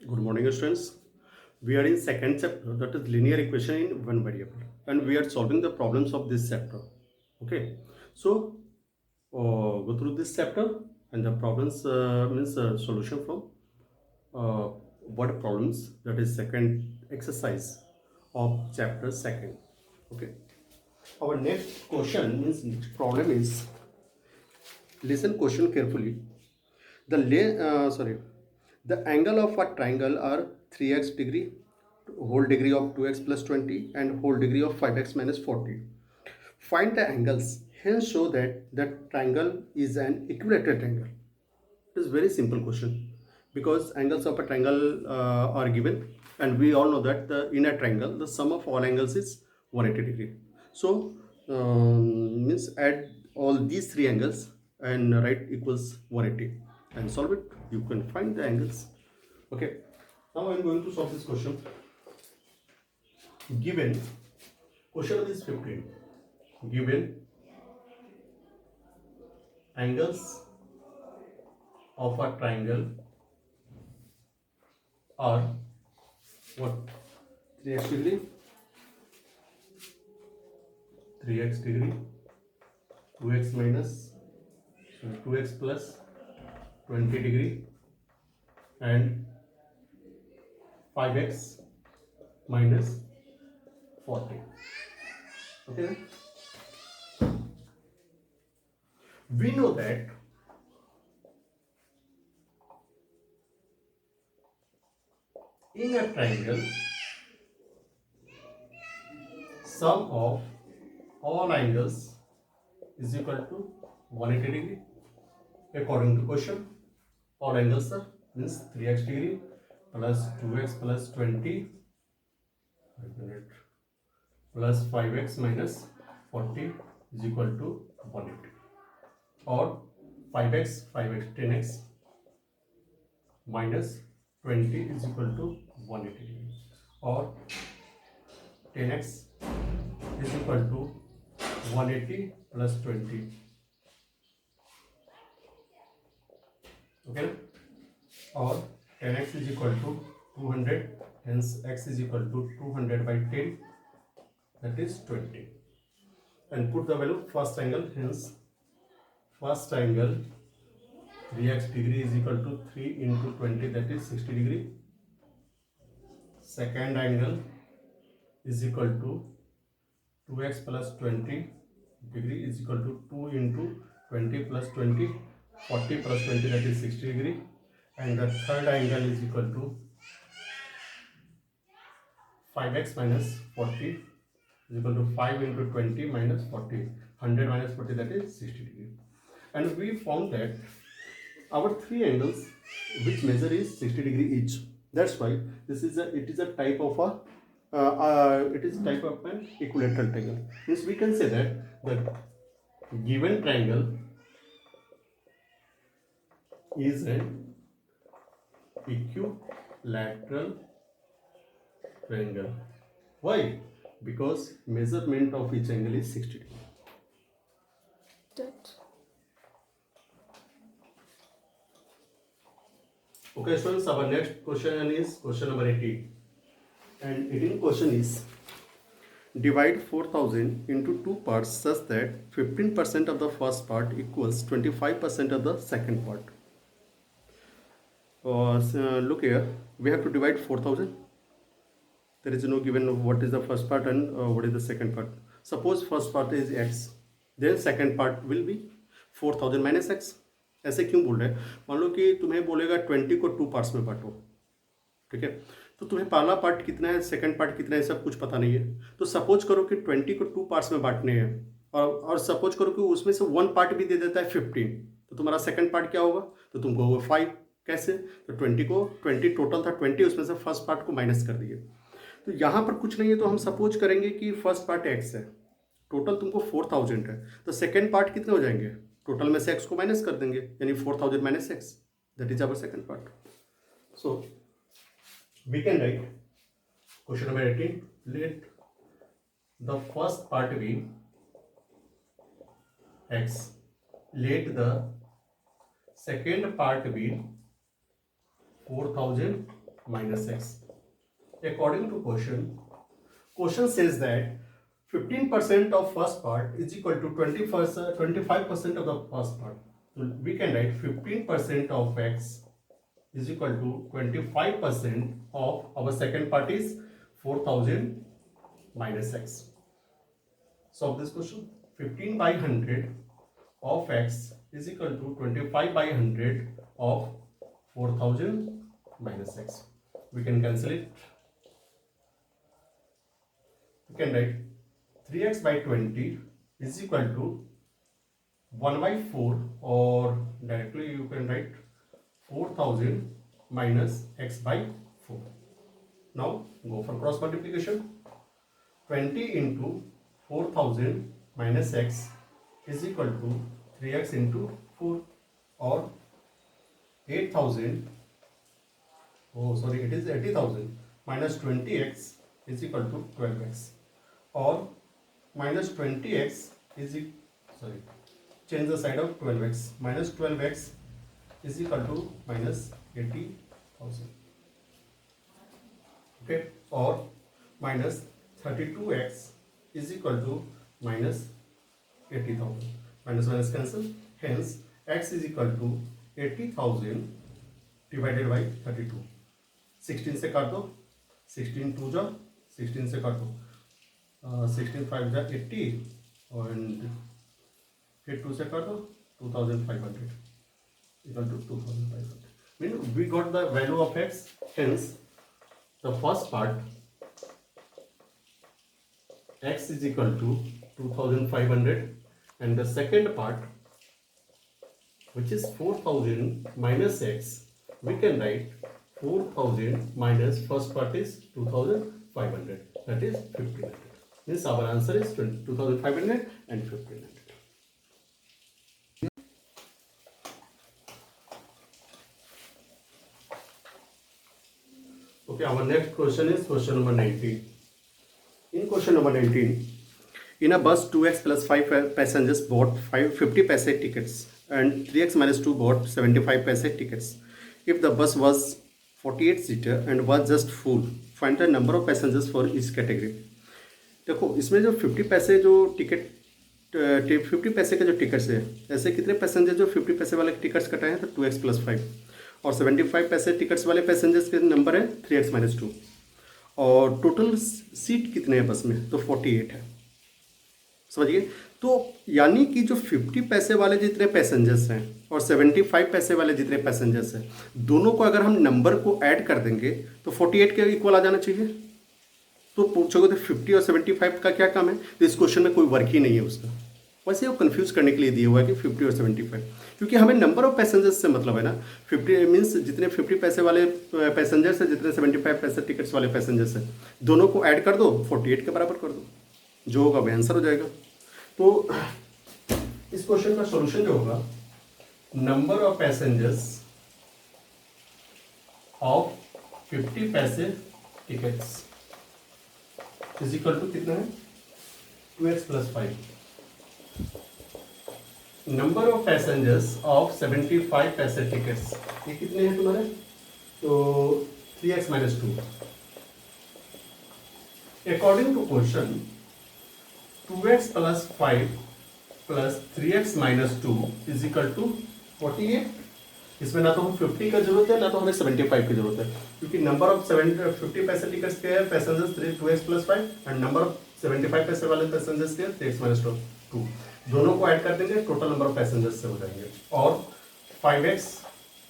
Good morning, students. We are in second chapter, that is linear equation in one variable, and we are solving the problems of this chapter. Okay, so go through this chapter and the problems means solution from uh, what problems, that is second exercise of chapter second. Okay, our next question means next problem is, listen question carefully. The angle of a triangle are 3x degree, whole degree of 2x plus 20 and whole degree of 5x minus 40. Find the angles, hence show that the triangle is an equilateral triangle. It is very simple question because angles of a triangle are given, and we all know that in a triangle the sum of all angles is 180 degree. So means add all these three angles and write equals 180 and solve it. You can find the angles. Okay, now I am going to solve this question. Given question is 15. Given angles of a triangle are what? 3x degree, 3x degree, 2x minus, 2x plus 20 degree and 5x minus 40. Okay, we know that in a triangle sum of all angles is equal to 180 degree. According to question, all angles are means 3x degree plus 2x plus 20 plus 5x minus 40 is equal to 180, or 5x 10x minus 20 is equal to 180 degree, or 10x is equal to 180 plus 20. Okay, or 10x is equal to 200, hence x is equal to 200 by 10, that is 20. And put the value first angle, hence first angle 3x degree is equal to 3 into 20, that is 60 degree. Second angle is equal to 2x plus 20 degree is equal to 2 into 20 plus 20, 40 plus 20, that is 60 degree. And the third angle is equal to 5x minus 40 is equal to 5 into 20 minus 40, 100 minus 40, that is 60 degree. And we found that our three angles which measure is 60 degree each. That's why this is a type of a it is type of an equilateral triangle. Means we can say that the given triangle is an equilateral triangle. Why? Because measurement of each angle is 60 degree. Okay, students, our next question is question number 18. And 18 question is, divide 4000 into two parts such that 15% of the first part equals 25% of the second part. Look here, we have to divide 4000. There is no given what is the first part and what is the second part. Suppose first part is x, then second part will be 4000 minus x. ऐसे क्यों बोल रहे हैं? मान लो कि तुम्हें बोलेगा 20 को टू पार्ट्स में बांटो, ठीक है, तो तुम्हें पहला पार्ट कितना है, सेकंड पार्ट कितना है, सब कुछ पता नहीं है. तो सपोज करो कि 20 को टू पार्ट्स में बांटने हैं, और सपोज करो कि उसमें से वन पार्ट भी दे देता है 15, तो तुम्हारा सेकंड पार्ट क्या होगा? तो तुमको होगा 5. कैसे? तो 20 टोटल था 20, उसमें से फर्स्ट पार्ट को माइनस कर दिए. तो यहाँ पर कुछ नहीं है, तो हम सपोज करेंगे कि फर्स्ट पार्ट एक्स है, टोटल तुमको 4000 है, तो सेकंड पार्ट कितने हो जाएंगे? टोटल में से एक्स को माइनस कर देंगे, यानी 4000 minus X, that is our second part. So we can write question number 18, let the first part be x, let the second part be 4000 minus x. According to question says that 15% of first part is equal to 25% of the first part. So we can write 15% of x is equal to 25% of our second part is 4000 minus x. Solve this question. 15 by 100 of x is equal to 25 by 100 of 4000 minus x. We can cancel it. You can write 3x by 20 is equal to 1 by 4, or directly you can write 4000 minus x by 4. Now go for cross multiplication. 20 into 4000 minus x is equal to 3x into 4, or 8000, it is 80,000 minus 20x is equal to 12x, or minus 20x is change the side of 12x, minus 12x is equal to minus 80,000. Okay, or minus 32x is equal to minus 80,000. Minus minus cancel. Hence, x is equal to 80,000 divided by 32. 16 से काट दो, 16 2 जा 16 से काट दो, 16 5 जा 80, और फिर 2 से काट दो 2500 equal to 2500. Mean we got the value of x. Hence, the first part x is equal to 2500, and the second part, which is 4000 minus x, we can write 4000 minus first part is 2500, that is 1500. Means our answer is 2500 and 1500. Okay, our next question is question number 19. In question number 19, in a bus 2x plus 5 passengers bought 50 paise tickets and 3x minus 2 bought 75 paise tickets. If the bus was 48 seater and was just full, find the number of passengers for each category. देखो इसमें जो 50 पैसे जो ticket 50 पैसे का जो tickets है, ऐसे कितने पैसेंजर जो 50 पैसे वाले टिकट्स कटाए हैं, तो 2x प्लस 5, और 75 पैसे टिकट्स वाले पैसेंजर्स के नंबर है 3x माइनस 2, और टोटल सीट कितने हैं बस में, तो 48 है. समझिए, तो यानी कि जो 50 पैसे वाले जितने पैसेंजर्स हैं और 75 पैसे वाले जितने पैसेंजर्स हैं, दोनों को अगर हम नंबर को ऐड कर देंगे तो 48 के इक्वल आ जाना चाहिए. तो पूछोगे तो 50 और 75 का क्या काम है, तो इस क्वेश्चन में कोई वर्क ही नहीं है उसका. वैसे वो कंफ्यूज करने के लिए दिया हुआ है कि 50 और 75, क्योंकि हमें नंबर ऑफ पैसेंजर्स से मतलब है ना. 50 मीन्स जितने 50 पैसे वाले पैसेंजर्स हैं, जितने 75 पैसे टिकट्स वाले पैसेंजर्स हैं, दोनों को ऐड कर दो, 48 के बराबर कर दो, जो होगा वह आंसर हो जाएगा. तो इस क्वेश्चन का सॉल्यूशन जो होगा, नंबर ऑफ पैसेंजर्स ऑफ 50 पैसे टिकट्स इज इक्वल टू कितना है, 2x plus 5. Number of passengers of 75 पैसे टिकट्स, ये कितने हैं तुम्हारे, तो 3x minus 2. According to question, 2x plus 5 plus 3x minus 2 is equal to 48. इसमें ना तो हम 50 का जरूरत है, ना तो हमें 75 की जरूरत है, क्योंकि नंबर ऑफ 50 पैसे टिकट्स के हैं passengers 2x plus 5, and number of 75 पैसे वाले पैसेंजर्स के 3x माइनस 2. दोनों को ऐड कर देंगे, टोटल नंबर ऑफ पैसेंजर्स से हो जाएंगे. और 5x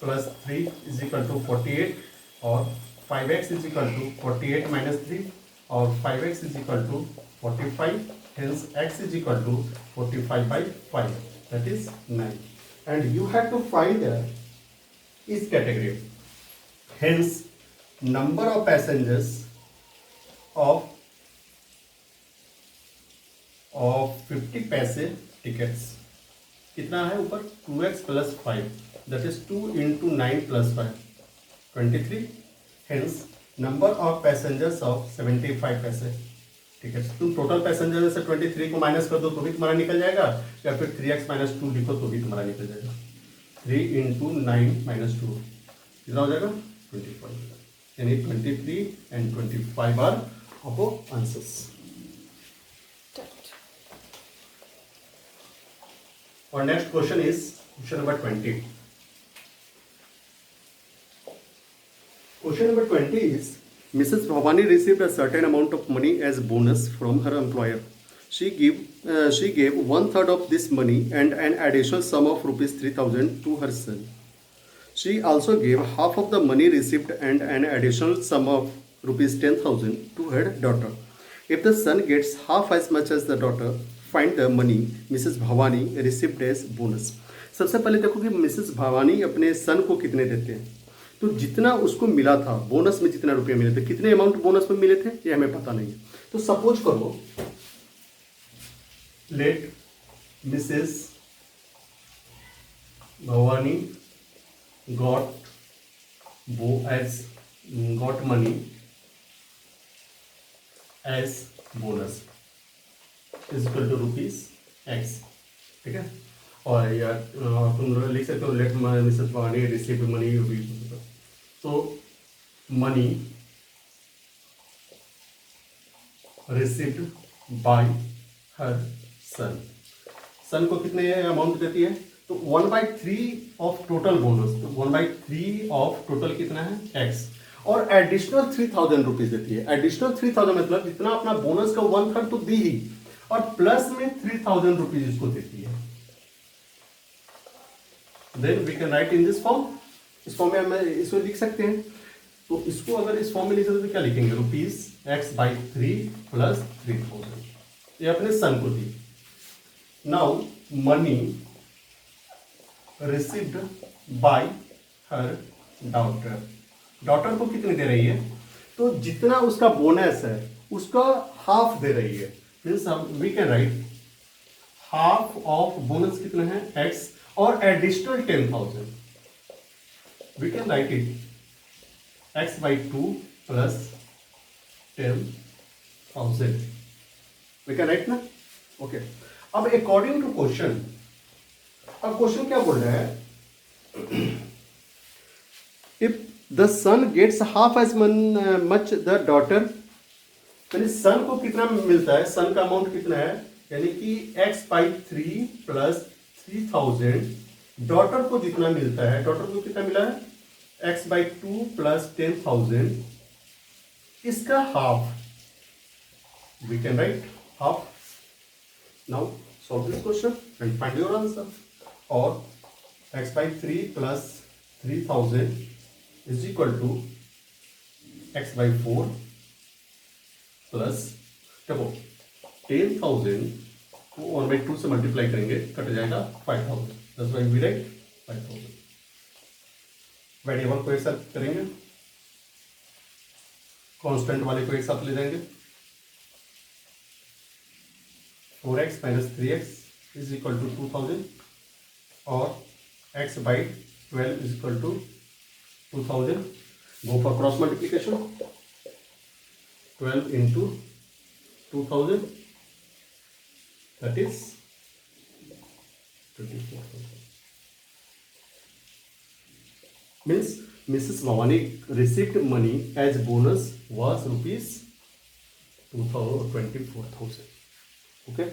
plus 3 is equal to 48, और 5x is equal to 48 minus 3, और 5x is equal to 45. Hence x is equal to 45 by 5, that is 9. And you have to find each category. Hence, number of passengers of 50 पैसे tickets कितना है ऊपर, 2x plus 5, that is 2 into 9 plus 5, 23. Hence, number of passengers of 75 पैसे. ठीक है, तुम total passenger में से 23 को माइनस कर दो तो भी तुम्हारा निकल जाएगा, या फिर 3x माइनस 2 लिखो तो भी तुम्हारा निकल जाएगा. 3 into 9 माइनस 2 कितना हो जाएगा, 25. यानी 23 and 25 are our answers. Our next question is question number 20. Question number 20 is Mrs. Bhavani received a certain amount of money as bonus from her employer. She gave one third of this money and an additional sum of rupees 3,000 to her son. She also gave half of the money received and an additional sum of rupees 10,000 to her daughter. If the son gets half as much as the daughter, find the money Mrs. Bhavani received as bonus. सबसे पहले देखो कि Mrs Bhavani अपने son को कितने देते हैं. तो जितना उसको मिला था बोनस में, जितना रुपये मिले थे, कितने अमाउंट बोनस में मिले थे ये हमें पता नहीं है. तो सपोज करो let Mrs Bhavani got money as bonus is equal to rupees x. ठीक है. और यार तुम लिख सकते हो let Mrs Bhavani receive money. तो money received by her son को कितने अमाउंट देती है. तो 1/3 ऑफ टोटल बोनस. तो 1/3 ऑफ टोटल कितना है x. और एडिशनल 3,000 रुपीज देती है. एडिशनल 3,000 मतलब जितना अपना बोनस का 1/3 तो दी ही, और प्लस में 3,000 रुपीज इसको देती है. Then we can write in this form. इस फॉर्म में हम इसको लिख सकते हैं. तो इसको अगर इस फॉर्म में लिख सकते तो क्या लिखेंगे, रुपीज x/3 प्लस 3,000. ये अपने सन को दी. Now money received by her daughter को कितनी दे रही है. तो जितना उसका बोनस है उसका हाफ दे रही है. Means we can write half of bonus कितना है x और additional 10,000. We can write it x/2 plus 10,000. We can write ना. ओके. अब अकॉर्डिंग टू क्वेश्चन, अब क्वेश्चन क्या बोल रहा है, if the son gets half as much the daughter, यानी सन को कितना मिलता है, सन का अमाउंट कितना है, यानी कि x/3 प्लस 3,000. डॉटर को जितना मिलता है, डॉटर को कितना मिला है x/2 प्लस 10,000. इसका half. We can write half. Now solve this question and find your answer. Or x/3 plus 3,000 is equal to x/4 plus देखो 10,000 को 1/2 से मल्टीप्लाई करेंगे, कट जाएगा 5,000. That's why we write 5,000. Variable को एक साथ करेंगे, कांस्टेंट वाले को एक साथ ले जाएंगे. 4x minus 3x is equal to 2,000 और x/12 is equal to 2,000. Go for cross multiplication. 12 into 2,000, that is 24,000. Means Mrs. Bhavani received money as bonus was rupees 24,000. Okay.